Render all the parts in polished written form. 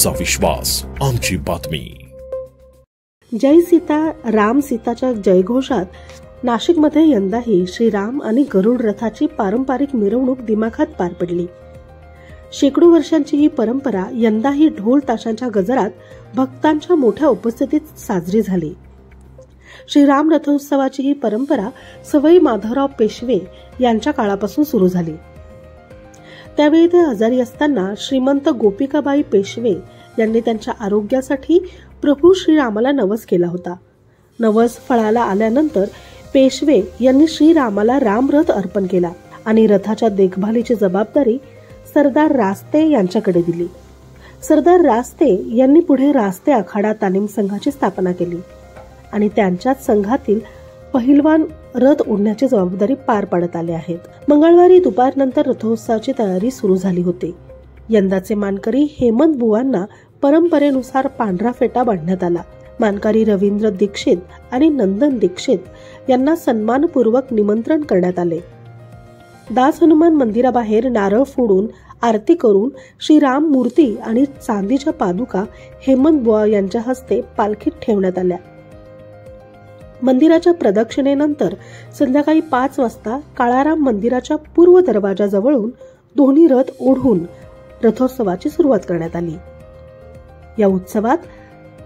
तुमचा विश्वास आमची बातमी। जय सीता राम सीताच्या जयघोषात नाशिकमध्ये यंदाही श्रीराम आणि गरुड रथाची पारंपरिक मिरवणूक दिमाखात पार पडली। शेकडो वर्षांची ही परंपरा यंदाही ढोल ताशांच्या गजरात भक्तांच्या मोठ्या उपस्थितीत साजरी झाली। श्रीराम रथोत्सवाची ही परंपरा सवई माधवराव पेशवे यांच्या काळापासून सुरू झाली। त्यावेळी ते आजारी असताना श्रीमंत गोपिकाबाई पेशवे यांनी त्यांच्या आरोग्यासाठी प्रभू श्रीरामाला नवस केला होता। नवस फळाला आल्यानंतर पेशवे यांनी श्रीरामाला रामरथ अर्पण केला आणि रथाच्या देखभालीची जबाबदारी सरदार रास्ते यांच्याकडे दिली। सरदार रास्ते यांनी पुढे रास्ते आखाडा तालीम संघाची स्थापना केली आणि त्यांच्याच संघातील पहिलवान रथ ओढण्याची जबाबदारी पार पाडत आले आहेत। मंगळवारी दुपारनंतर रथोत्सवाची तयारी सुरू झाली होती। यंदाचे मानकरी हेमंत बुवांना परंपरेनुसार पांढरा फेटा बांधण्यात आला। मानकरी रवींद्र दीक्षित आणि नंदन दीक्षित यांना सन्मानपूर्वक निमंत्रण करण्यात आले। दास हनुमान मंदिराबाहेर नारळ फोडून आरती करून श्रीराम मूर्ती आणि चांदीच्या पादुका हेमंत बुवा यांच्या हस्ते पालखीत ठेवण्यात आल्या। मंदिराच्या प्रदक्षिणेनंतर संध्याकाळी 5 वाजता काळाराम मंदिराच्या पूर्व दरवाजाजवळून दोन्ही रथ ओढून रथोत्सवाची सुरुवात करण्यात आली। या उत्सवात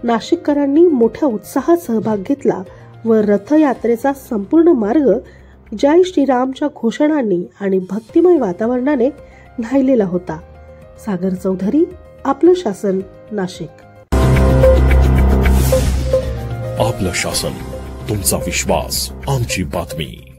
नाशिककरांनी मोठ्या उत्साहात सहभाग घेतला व रथयात्रेचा संपूर्ण मार्ग जय श्रीरामच्या घोषणांनी आणि भक्तिमय वातावरणाने न्हायलेला होता। सागर चौधरी, आपलं शासन, नाशिक। आपलं शासन, तुमचा विश्वास आमची बातमी।